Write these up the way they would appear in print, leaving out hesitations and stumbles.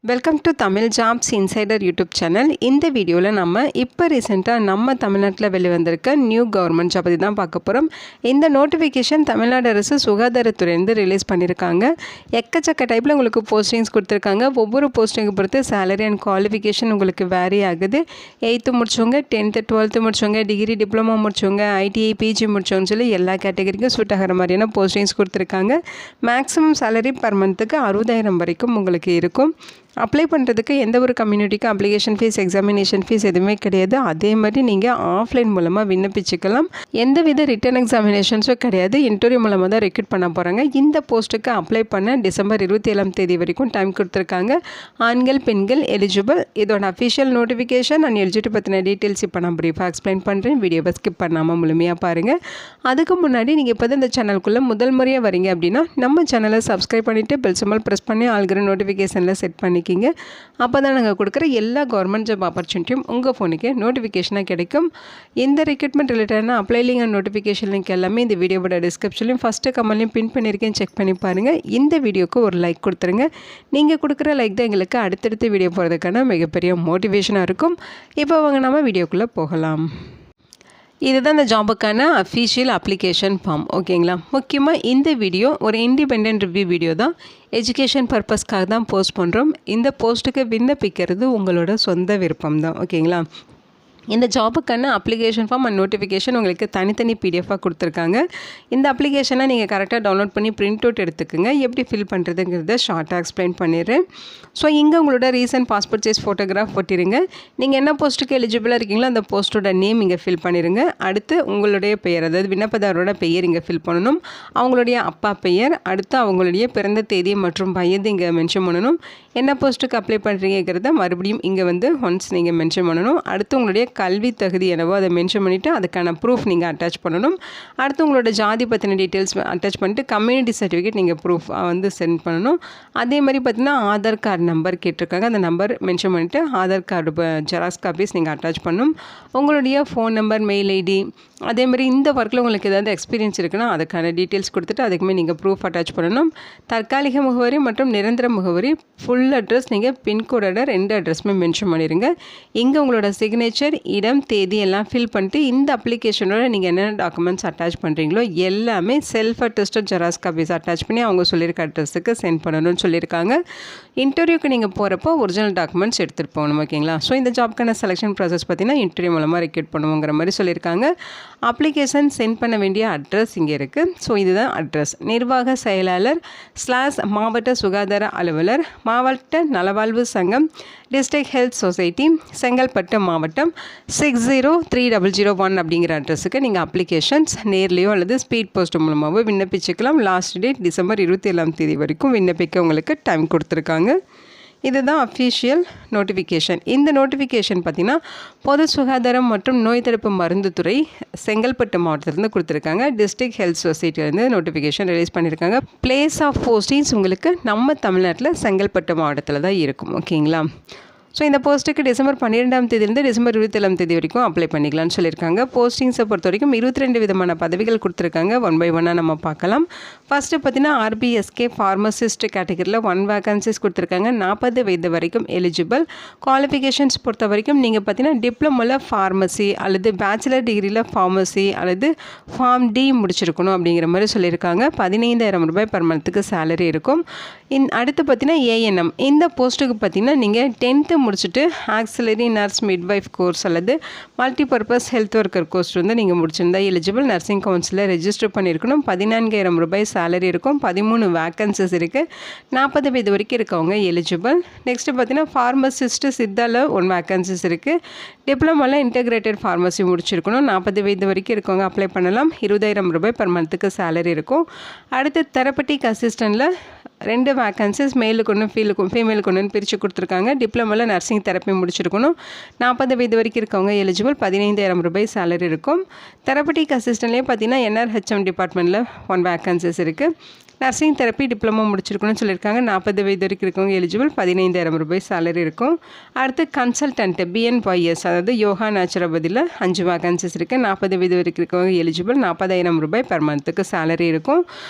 Welcome to Tamil jobs insider YouTube channel. இந்த வீடியோவில் நம்ம இப்போ ரீசெண்டாக நம்ம தமிழ்நாட்டில் வெளிவந்திருக்க நியூ கவர்மெண்ட் ஜாப் பற்றி தான் பார்க்க போகிறோம். இந்த நோட்டிஃபிகேஷன் தமிழ்நாடு அரசு சுகாதாரத்துறையிலேருந்து ரிலீஸ் பண்ணியிருக்காங்க. எக்கச்சக்க டைப்பில் உங்களுக்கு போஸ்டிங்ஸ் கொடுத்துருக்காங்க. ஒவ்வொரு போஸ்டிங்கை பொறுத்து சேலரி அண்ட் குவாலிஃபிகேஷன் உங்களுக்கு வேரி ஆகுது. 8th முடிச்சவங்க, 10th 12th முடிச்சவங்க, டிகிரி டிப்ளமோ முடிச்சவங்க, ஐடிஐ பிஜி முடிச்சவங்க சொல்லி எல்லா கேட்டகரிக்கும் சூட் ஆகிற மாதிரியான போஸ்டிங்ஸ் கொடுத்துருக்காங்க. மேக்ஸிமம் சேலரி பர் மந்த்துக்கு 60,000 வரைக்கும் உங்களுக்கு இருக்கும். அப்ளை பண்ணுறதுக்கு எந்த ஒரு கம்யூனிட்டிக்கும் அப்ளிகேஷன் ஃபீஸ், எக்ஸாமினேஷன் ஃபீஸ் எதுவுமே கிடையாது. அதே மாதிரி நீங்கள் ஆஃப்லைன் மூலமாக விண்ணப்பிச்சுக்கலாம். எந்தவித ரிட்டன் எக்ஸாமினேஷன்ஸும் கிடையாது. இன்டர்வியூ மூலமாக தான் ரெக்ரூட் பண்ண போகிறாங்க. இந்த போஸ்ட்டுக்கு அப்ளை பண்ண டிசம்பர் 27 வரைக்கும் டைம் கொடுத்துருக்காங்க. ஆண்கள் பெண்கள் எலிஜிபிள். இதோட அஃபிஷியல் நோட்டிஃபிகேஷன் அண்ட் எலிஜிபிலிட்டி பற்றின டீட்டெயில்ஸ் இப்போ நான் ப்ரீஃபாக எக்ஸ்பிளைன் பண்ணுறேன். வீடியோவை ஸ்கிப் பண்ணாமல் முழுமையாக பாருங்கள். அதுக்கு முன்னாடி நீங்கள் இப்போ இந்த சேனலுக்குள்ளே முதல் முறையாக வரீங்க அப்படின்னா நம்ம சேனலை சப்ஸ்கிரைப் பண்ணிவிட்டு பெல் சிம்பல் ப்ரெஸ் பண்ணி ஆல்கிற நோட்டிஃபிகேஷனில் செட் பண்ணி அப்போ தான் நாங்கள் கொடுக்குற எல்லா கவர்மெண்ட் ஜாப் ஆப்பர்ச்சுனிட்டியும் உங்கள் ஃபோனுக்கு நோட்டிஃபிகேஷனாக கிடைக்கும். இந்த ரெக்ரூட்மெண்ட் ரிலேட்டடான apply link and notification link எல்லாமே இந்த வீடியோவோட டிஸ்கிரிப்ஷன்லையும் ஃபஸ்ட்டு கமெண்ட்லையும் பின் பண்ணியிருக்கேன். செக் பண்ணி பாருங்கள். இந்த வீடியோக்கு ஒரு லைக் கொடுத்துருங்க. நீங்கள் கொடுக்குற லைக் தான் எங்களுக்கு அடுத்தடுத்த வீடியோ போகிறதுக்கான மிகப்பெரிய மோட்டிவேஷனாக இருக்கும். இப்போ அவங்க நம்ம வீடியோக்குள்ளே போகலாம். இதுதான் இந்த ஜாபுக்கான அஃபிஷியல் அப்ளிகேஷன் ஃபார்ம். ஓகேங்களா? முக்கியமாக இந்த வீடியோ ஒரு இண்டிபெண்டன்ட் ரிவ்யூ வீடியோ தான். எஜுகேஷன் பர்பஸ்க்காக தான் போஸ்ட் பண்ணுறோம். இந்த போஸ்ட்டுக்கு விண்ணப்பிக்கிறது உங்களோட சொந்த விருப்பம் தான். ஓகேங்களா? இந்த ஜாபுக்கான அப்ளிகேஷன் ஃபார்ம் அண்ட் நோட்டிஃபிகேஷன் உங்களுக்கு தனித்தனி பிடிஎஃபாக கொடுத்துருக்காங்க. இந்த அப்ளிகேஷனை நீங்கள் கரெக்டாக டவுன்லோட் பண்ணி பிரிண்ட் அவுட் எடுத்துக்கோங்க. எப்படி ஃபில் பண்ணுறதுங்கிறத ஷார்ட்டாக எக்ஸ்பிளைன் பண்ணிடுறேன். ஸோ இங்கே உங்களோட ரீசன்ட் பாஸ்போர்ட் சைஸ் ஃபோட்டோகிராஃப் ஒட்டிடுங்க. நீங்கள் என்ன போஸ்ட்டுக்கு எலிஜிபிளாக இருக்கீங்களோ அந்த போஸ்ட்டோட நேம் இங்கே ஃபில் பண்ணிடுங்க. அடுத்து உங்களுடைய பெயர், அதாவது விண்ணப்பதாரோட பெயர் இங்கே ஃபில் பண்ணணும். அவங்களுடைய அப்பா பெயர், அடுத்து அவங்களுடைய பிறந்த தேதி மற்றும் வயது இங்கே மென்ஷன் பண்ணணும். என்ன போஸ்ட்டுக்கு அப்ளை பண்ணுறீங்கிறத மறுபடியும் இங்கே ஒன்ஸ் நீங்கள் மென்ஷன் பண்ணணும். அடுத்து உங்களுடைய கல்வி தகுதி என்னவோ அதை மென்ஷன் பண்ணிவிட்டு அதுக்கான ப்ரூஃப் நீங்கள் அட்டாச் பண்ணணும். அடுத்து உங்களோட ஜாதி பற்றின டீட்டெயில்ஸ் அட்டாச் பண்ணிட்டு கம்யூனிட்டி சர்டிஃபிகேட் நீங்கள் ப்ரூஃப் சென்ட் பண்ணணும். அதே மாதிரி பார்த்திங்கன்னா ஆதார் கார்டு நம்பர் கேட்டிருக்காங்க. அந்த நம்பர் மென்ஷன் பண்ணிவிட்டு ஆதார் கார்டு ஜெராக்ஸ் காப்பீஸ் நீங்கள் அட்டாச் பண்ணணும். உங்களுடைய ஃபோன் நம்பர், மெயில் ஐடி, அதே மாதிரி இந்த ஒர்க்கில் உங்களுக்கு ஏதாவது எக்ஸ்பீரியன்ஸ் இருக்குன்னா அதுக்கான டீட்டெயில்ஸ் கொடுத்துட்டு அதுக்குமே நீங்கள் ப்ரூஃப் அட்டாச் பண்ணணும். தற்காலிக முகவரி மற்றும் நிரந்தர முகவரி, ஃபுல் அட்ரஸ், நீங்கள் பின்கோடோட 2 அட்ரஸுமே மென்ஷன் பண்ணிடுங்க. இங்கே உங்களோட சிக்னேச்சர், இடம், தேதி எல்லாம் ஃபில் பண்ணிட்டு இந்த அப்ளிகேஷனோட நீங்கள் என்னென்ன டாக்குமெண்ட்ஸ் அட்டாச் பண்ணுறீங்களோ எல்லாமே self attested xerox copies attach பண்ணி அவங்க சொல்லியிருக்க அட்ரஸுக்கு சென்ட் பண்ணணும்னு சொல்லியிருக்காங்க. இன்டர்வியூக்கு நீங்கள் போகிறப்போ ஒரிஜினல் டாக்குமெண்ட்ஸ் எடுத்துகிட்டு போகணும். ஓகேங்களா? ஸோ இந்த ஜாப்க்கான செலெக்ஷன் ப்ராசஸ் பார்த்திங்கன்னா இன்டர்வியூ மூலமாக ரெக்ரூட் பண்ணுவோங்கிற மாதிரி சொல்லியிருக்காங்க. அப்ளிகேஷன் சென்ட் பண்ண வேண்டிய அட்ரஸ் இங்கே இருக்குது. ஸோ இதுதான் அட்ரஸ். நிர்வாக செயலாளர் / மாவட்ட சுகாதார அலுவலர், மாவட்ட நலவாழ்வு சங்கம், டிஸ்ட்ரிக்ட் ஹெல்த் சொசைட்டி, செங்கல்பட்டு மாவட்டம் 603001 அப்படிங்கிற அட்ரஸுக்கு நீங்கள் அப்ளிகேஷன்ஸ் நேர்லேயோ அல்லது ஸ்பீட் போஸ்ட் மூலமாகவோ விண்ணப்பிச்சுக்கலாம். லாஸ்ட் டேட் டிசம்பர் 27 வரைக்கும் விண்ணப்பிக்க உங்களுக்கு டைம் கொடுத்துருக்காங்க. இதுதான் அஃபிஷியல் நோட்டிஃபிகேஷன். இந்த நோட்டிஃபிகேஷன் பார்த்திங்கன்னா பொது சுகாதாரம் மற்றும் நோய் தடுப்பு மருந்து துறை செங்கல்பட்டு மாவட்டத்திலேருந்து கொடுத்துருக்காங்க. டிஸ்ட்ரிக்ட் ஹெல்த் சொசைட்டிலேருந்து நோட்டிஃபிகேஷன் ரிலீஸ் பண்ணியிருக்காங்க. பிளேஸ் ஆஃப் போஸ்டிங்ஸ் உங்களுக்கு நம்ம தமிழ்நாட்டில் செங்கல்பட்டு மாவட்டத்தில் தான் இருக்கும். ஓகேங்களா? ஸோ இந்த போஸ்ட்டுக்கு டிசம்பர் 12 டிசம்பர் 27 வரைக்கும் அப்ளை பண்ணிக்கலாம்னு சொல்லியிருக்காங்க. போஸ்டிங்ஸை பொறுத்த வரைக்கும் 22 விதமான பதவிகள் கொடுத்துருக்காங்க. 1 by 1 நம்ம பார்க்கலாம். ஃபஸ்ட்டு பார்த்தீங்கன்னா RBSK ஃபார்மசிஸ்ட் கேட்டகரியில் 1 வேகன்சிஸ் கொடுத்துருக்காங்க. 40 வயது வரைக்கும் எலிஜிபிள். குவாலிஃபிகேஷன்ஸ் பொறுத்த வரைக்கும் நீங்கள் பார்த்தீங்கன்னா டிப்ளமோவில் ஃபார்மசி அல்லது பேச்சுலர் டிகிரியில் ஃபார்மசி அல்லது ஃபார்ம் டி முடிச்சிருக்கணும் அப்படிங்கிற மாதிரி சொல்லியிருக்காங்க. 15,000 ரூபாய் பர் மந்த்துக்கு சேலரி இருக்கும். அடுத்து பார்த்தீங்கன்னா ANM. இந்த போஸ்ட்டுக்கு பார்த்தீங்கன்னா நீங்கள் 10th முடிச்சுட்டு ஆக்சிலரி நர்ஸ் மிட்வைஃப் கோர்ஸ் அல்லது மல்டிபர்பஸ் ஹெல்த் ஒர்க்கர் கோர்ஸ் நீங்கள் முடிச்சிருந்தா எலிஜிபிள். நர்சிங் கவுன்சிலில் ரெஜிஸ்டர் பண்ணியிருக்கணும். 14,000 ரூபாய் சேலரி இருக்கும். 13 வேக்கன்சிஸ் இருக்குது. 40 வயது வரைக்கும் இருக்கவங்க எலிஜிபிள். நெக்ஸ்ட்டு பார்த்தீங்கன்னா ஃபார்மசிஸ்ட்டு சித்தாவில் 1 வேக்கன்சிஸ் இருக்குது. டிப்ளமோவில் இன்டெகிரேட்டட் ஃபார்மசி முடிச்சிருக்கணும். 40 வயது வரைக்கும் இருக்கவங்க அப்ளை பண்ணலாம். 20,000 ரூபாய் பர் மந்த்துக்கு சேலரி இருக்கும். அடுத்து தெரப்பட்டிக் அசிஸ்டண்ட்டில் 2 வேக்கன்சிஸ், மேலுக்கு ஒன்று ஃபீமேலுக்கு ஒன்று பிரித்து கொடுத்துருக்காங்க. டிப்ளமோவில் நர்சிங் தெரப்பி முடிச்சிருக்கணும். 40 வயது வரைக்கும் இருக்கவங்க எலிஜிபிள். 15,000 ரூபாய் சேலரி இருக்கும். தெரப்பட்டிக் அசிஸ்டன்ட்லேயே பார்த்தீங்கன்னா NRHM டிபார்ட்மெண்ட்டில் 1 வேக்கன்சிஸ் இருக்குது. நர்சிங் தெரப்பி டிப்ளமோ முடிச்சிருக்கணும்னு சொல்லியிருக்காங்க. 40 வயது வரைக்கும் இருக்கவங்க எலிஜிபிள். 15,000 ரூபாய் சேலரி இருக்கும். அடுத்து கன்சல்டன்ட் BNYS அதாவது யோகா நேச்சுரோபதியில் 5 வேகன்சிஸ் இருக்குது. 40 வயது வரைக்கும் இருக்கவங்க எலிஜிபிள். 40,000 ரூபாய் பெர் மந்த்துக்கு சேலரி இருக்கும்.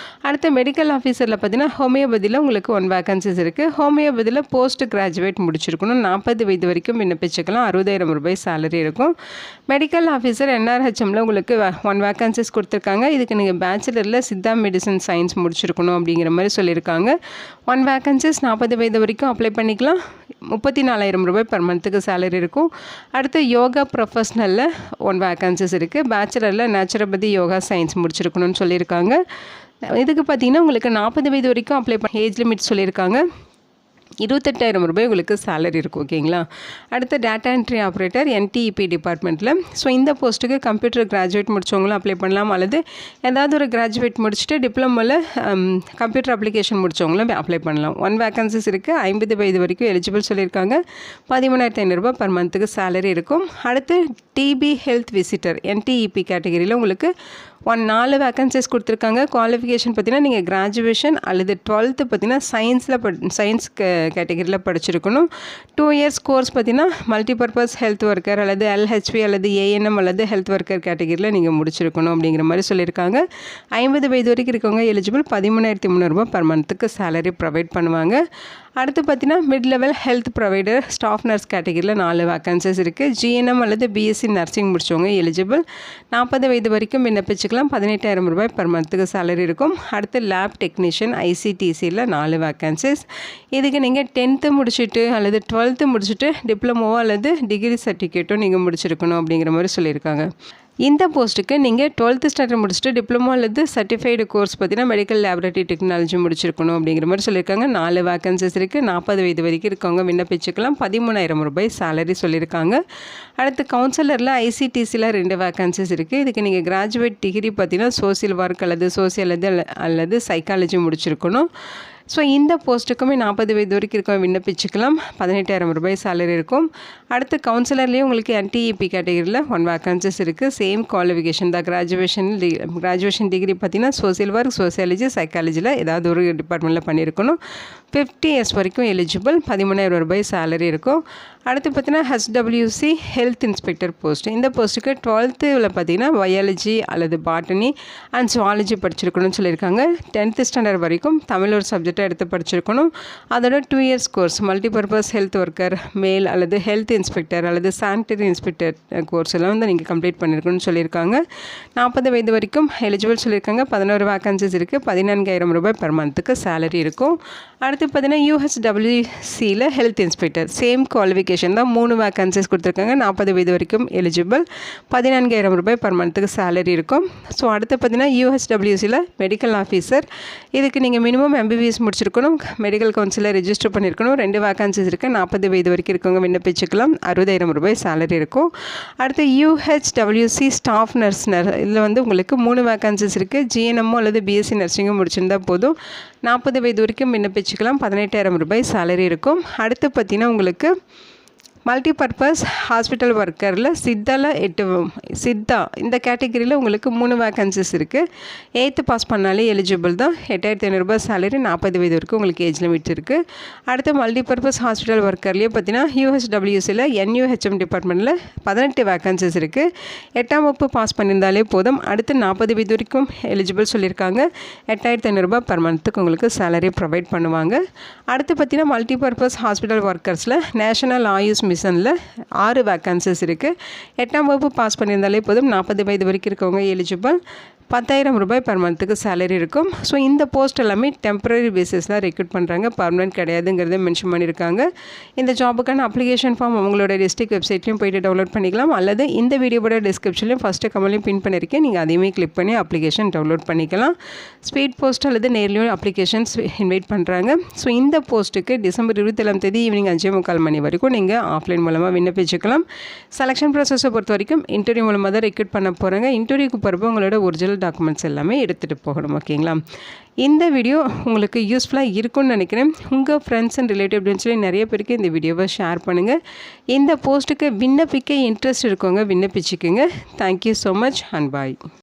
அடுத்து மெடிக்கல் ஆஃபீஸரில் பார்த்தீங்கன்னா ஹோமியோபதியில் உங்களுக்கு 1 வேகன்சிஸ் இருக்குது. ஹோமியோபதியில் போஸ்ட் கிராஜுவேட் முடிச்சிருக்கணும். 40 வயது வரைக்கும் விண்ணப்பிச்சுக்கலாம். 60,000 ரூபாய் சேலரி இருக்கும். மெடிக்கல் ஆஃபீஸர் NRHMல உங்களுக்கு 1 வேகன்சிஸ் கொடுத்துருக்காங்க. இதுக்கு நீங்கள் பேச்சுலரில் சித்தா மெடிசன் சயின்ஸ் முடிச்சிருக்கணும் அப்படிங்கிற மாதிரி சொல்லியிருக்காங்க. 1 வேகன்சிஸ் 40 வயது வரைக்கும் அப்ளை பண்ணிக்கலாம். 34,000 ரூபாய் பெர் மந்த்துக்கு சேலரி இருக்கும். அடுத்து யோகா ப்ரொஃபஷ்னலில் 1 வேகன்சிஸ் இருக்குது. பேச்சுலரில் நேச்சுரோபதி யோகா சயின்ஸ் முடிச்சிருக்கணும்னு சொல்லியிருக்காங்க. இதுக்கு பார்த்தீங்கன்னா உங்களுக்கு 40 வயது வரைக்கும் அப்ளை பண்ண ஏஜ் லிமிட் சொல்லியிருக்காங்க. 28,000 ரூபாய் உங்களுக்கு சேலரி இருக்கும். ஓகேங்களா. அடுத்து டேட்டா என்ட்ரி ஆப்ரேட்டர் NTEP டிபார்ட்மெண்ட்டில். ஸோ இந்த போஸ்ட்டுக்கு கம்ப்யூட்டர் கிராஜுவேட் முடித்தவங்களும் அப்ளை பண்ணலாம், அல்லது ஏதாவது ஒரு கிராஜுவேட் முடிச்சுட்டு டிப்ளமோவில் கம்ப்யூட்டர் அப்ளிகேஷன் முடித்தவங்களும் அப்ளை பண்ணலாம். 1 வேகன்சிஸ் இருக்குது. 50 வயது வரைக்கும் எலிஜிபிள் சொல்லியிருக்காங்க. 13,500 ரூபாய் பர் மந்த்துக்கு சேலரி இருக்கும். அடுத்து TB ஹெல்த் விசிட்டர் NTEP கேட்டகரியில் உங்களுக்கு 4 வேகன்சிஸ் கொடுத்துருக்காங்க. குவாலிஃபிகேஷன் பார்த்தீங்கன்னா நீங்கள் கிராஜுவேஷன் அல்லது 12th பார்த்தீங்கன்னா சயின்ஸ் கேட்டகரியில் படிச்சிருக்கணும். 2 இயர்ஸ் கோர்ஸ் பார்த்தீங்கன்னா மல்டிபர்பஸ் ஹெல்த் ஒர்க்கர் அல்லது LHV அல்லது ANM அல்லது ஹெல்த் ஒர்க்கர் கேட்டகரியில் நீங்கள் முடிச்சிருக்கணும் அப்படிங்கிற மாதிரி சொல்லியிருக்காங்க. 50 வயது வரைக்கும் இருக்கவங்க எலிஜிபிள். 13,300 ரூபாய் பர் மந்த்துக்கு சேலரி ப்ரொவைட் பண்ணுவாங்க. அடுத்து பார்த்தீங்கன்னா mid level health provider staff nurse கேட்டகரியில் 4 வேகன்சிஸ் இருக்குது. GNM அல்லது BSc நர்சிங் முடித்தவங்க எலிஜிபிள். 40 வயது வரைக்கும் விண்ணப்பிச்சுக்கலாம். 18,000 ரூபாய் பர் மந்த்துக்கு சேலரி இருக்கும். அடுத்து லேப் டெக்னீஷியன் ICTCயில் 4 வேகன்சிஸ். இதுக்கு நீங்கள் 10th முடிச்சுட்டு அல்லது 12th முடிச்சுட்டு டிப்ளமோவோ அல்லது டிகிரி சர்டிஃபிகேட்டோ நீங்கள் முடிச்சிருக்கணும் அப்படிங்கிற மாதிரி சொல்லியிருக்காங்க. இந்த போஸ்ட்டுக்கு நீங்கள் 12th ஸ்டாண்டர்ட் முடிச்சுட்டு டிப்ளமோ அல்லது சர்டிஃபைடு கோர்ஸ் பார்த்தீங்கன்னா மெடிக்கல் லேபரேட்டரி டெக்னாலஜி முடிச்சிருக்கணும் அப்படிங்கிற மாதிரி சொல்லியிருக்காங்க. 4 வேகன்சிஸ் இருக்குது. 40 வயது வரைக்கும் இருக்கவங்க விண்ணப்பிச்சுக்கலாம். 13,000 ரூபாய் சேலரி சொல்லியிருக்காங்க. அடுத்து கவுன்சிலரில் ICTCயில் 2 வேகன்சிஸ் இருக்குது. இதுக்கு நீங்கள் கிராஜுவேட் டிகிரி பார்த்தீங்கன்னா சோசியல் ஒர்க் அல்லது சோசியாலஜி அல்லது சைக்காலஜி முடிச்சிருக்கணும். ஸோ இந்த போஸ்ட்டுக்குமே 40 வயது வரைக்கும் இருக்கவங்க விண்ணப்பிச்சுக்கலாம். 18,000 ரூபாய் சேலரி இருக்கும். அடுத்து கவுன்சிலர்லேயே உங்களுக்கு NTEP கேட்டகரியில் 1 வேகன்சிஸ் இருக்குது. சேம் குவாலிஃபிகேஷன் தான். கிராஜுவேஷன் டிகிரி பார்த்தீங்கன்னா சோசியல் ஒர்க் சோசியாலஜி சைக்காலஜியில் ஏதாவது ஒரு டிபார்ட்மெண்ட்டில் பண்ணியிருக்கணும். 50 இயர்ஸ் வரைக்கும் எலிஜிபிள். 13,000 ரூபாய் சேலரி இருக்கும். அடுத்து பார்த்தீங்கன்னா HWC ஹெல்த் இன்ஸ்பெக்டர் போஸ்ட். இந்த போஸ்ட்டுக்கு 12th பார்த்தீங்கன்னா பயாலஜி அல்லது பாட்டனி அண்ட் ஜுவாலஜி படிச்சிருக்கணும்னு சொல்லியிருக்காங்க. 10th ஸ்டாண்டர்ட் வரைக்கும் தமிழ் ஒரு சப்ஜெக்டாக எடுத்து படிச்சிருக்கணும். அதோட 2 years course multipurpose health worker மேல் அல்லது ஹெல்த் இன்ஸ்பெக்டர் அல்லது சானிட்டரி இன்ஸ்பெக்டர் கோர்ஸ் எல்லாம் வந்து நீங்கள் கம்ப்ளீட் பண்ணியிருக்கணும்னு சொல்லியிருக்காங்க. 40 வயது வரைக்கும் எலிஜிபிள் சொல்லியிருக்காங்க. 11 வேகன்சிஸ் இருக்குது. 14,000 ரூபாய் பெர் மந்த்துக்கு சேலரி இருக்கும். அடுத்து பார்த்தீங்கன்னா UHWCயில் ஹெல்த் இன்ஸ்பெக்டர் சேம் குவாலிஃபிகேஷன் தான். 3 வேகன்சிஸ் கொடுத்துருக்காங்க. 40 வயது வரைக்கும் எலிஜிபிள். 14,000 ரூபாய் பெர் மந்த்துக்கு சேலரி இருக்கும். ஸோ அடுத்து பார்த்தீங்கன்னா UHWCயில் மெடிக்கல் ஆஃபீஸர். இதுக்கு நீங்கள் மினிமம் MBBS முடிச்சிருக்கணும். மெடிக்கல் கவுன்சிலில் ரெஜிஸ்டர் பண்ணியிருக்கணும். 2 வேகன்சிஸ் இருக்குது. 40 வயது வரைக்கும் இருக்கவங்க விண்ணப்பிச்சுக்கலாம். 60,000 ரூபாய் சேலரி இருக்கும். அடுத்து UHWC ஸ்டாஃப் நர்ஸ் இதில் வந்து உங்களுக்கு 3 வேகன்சிஸ் இருக்குது. GNM அல்லது BSc நர்சிங்கும் முடிச்சிருந்தா போதும். 40 வயது வரைக்கும் விண்ணப்பிச்சுக்கலாம். 18,000 ரூபாய் சேலரி இருக்கும். அடுத்து பார்த்தீங்கன்னா உங்களுக்கு மல்டிபர்பஸ் ஹாஸ்பிட்டல் ஒர்க்கரில் சித்தா இந்த கேட்டகரியில் உங்களுக்கு 3 வேகன்சிஸ் இருக்குது. 8th பாஸ் பண்ணாலே எலிஜிபிள் தான். 8,500 ரூபாய் சேலரி. 40 வயது வரைக்கும் உங்களுக்கு ஏஜ் லிமிட் இருக்குது. அடுத்து மல்டிபர்பஸ் ஹாஸ்பிட்டல் ஒர்க்கர்லேயே பார்த்தீங்கன்னா UHWCயில் NUHM டிபார்ட்மெண்ட்டில் 18 வேகன்சிஸ் இருக்குது. 8ஆம் வகுப்பு பாஸ் பண்ணியிருந்தாலே போதும். அடுத்து 40 வயது வரைக்கும் எலிஜிபிள் சொல்லியிருக்காங்க. 8,500 ரூபாய் பர் மந்த்துக்கு உங்களுக்கு சேலரி ப்ரொவைட் பண்ணுவாங்க. அடுத்து பார்த்தீங்கன்னா மல்டிபர்பஸ் ஹாஸ்பிட்டல் ஒர்க்கர்ஸில் நேஷனல் ஆயுஷ் மிஷனில் 6 வேகன்சிஸ் இருக்குது. 8ஆம் வகுப்பு பாஸ் பண்ணியிருந்தாலே போதும். 40 வயது வரைக்கும் இருக்கவங்க எலிஜிபிள். 10,000 ரூபாய் பர் மந்த்துக்கு சேலரி இருக்கும். ஸோ இந்த போஸ்ட் எல்லாமே டெம்பரரி பேசிஸில் ரெக்ரூட் பண்ணுறாங்க. பர்மனெண்ட் கிடையாதுங்கிறத மென்ஷன் பண்ணியிருக்காங்க. இந்த ஜாபுக்கான அப்ளிகேஷன் ஃபார்ம் உங்களோட டிஸ்ட்ரிக்ட் வெப்சைட்லையும் போய்ட்டு டவுன்லோட் பண்ணிக்கலாம். அல்லது இந்த வீடியோவோட டிஸ்கிரிப்ஷன்லையும் ஃபஸ்ட்டு கமெண்ட்லையும் பின் பண்ணியிருக்கேன். நீங்கள் அதையுமே கிளிக் பண்ணி அப்ளிகேஷன் டவுன்லோட் பண்ணிக்கலாம். ஸ்பீட் போஸ்ட் அல்லது நேர்லையும் அப்ளிகேஷன்ஸ் இன்வைட் பண்ணுறாங்க. ஸோ இந்த போஸ்ட்டுக்கு டிசம்பர் 27 ஈவினிங் 5:45 மணி வரைக்கும் நீங்கள் ஆஃப்லைன் மூலமாக விண்ணப்பிச்சுக்கலாம். செலெக்ஷன் ப்ராசஸை பொறுத்த வரைக்கும் இன்டர்வியூ மூலமாக தான் ரெக்ரூட் பண்ண போகிறாங்க. இன்டர்வியூக்கு போகிறப்போ உங்களோட ஒரிஜினல் டாக்குமெண்ட்ஸ் எல்லாமே எடுத்துகிட்டு போகணும். ஓகேங்களா. இந்த வீடியோ உங்களுக்கு யூஸ்ஃபுல்லாக இருக்கும்னு நினைக்கிறேன். உங்கள் ஃப்ரெண்ட்ஸ் அண்ட் ரிலேட்டிவ்னு சொல்லி நிறைய பேருக்கு இந்த வீடியோவை ஷேர் பண்ணுங்கள். இந்த போஸ்ட்டுக்கு விண்ணப்பிக்க இன்ட்ரெஸ்ட் இருக்கவங்க விண்ணப்பிச்சுக்குங்க. Thank you so much and bye.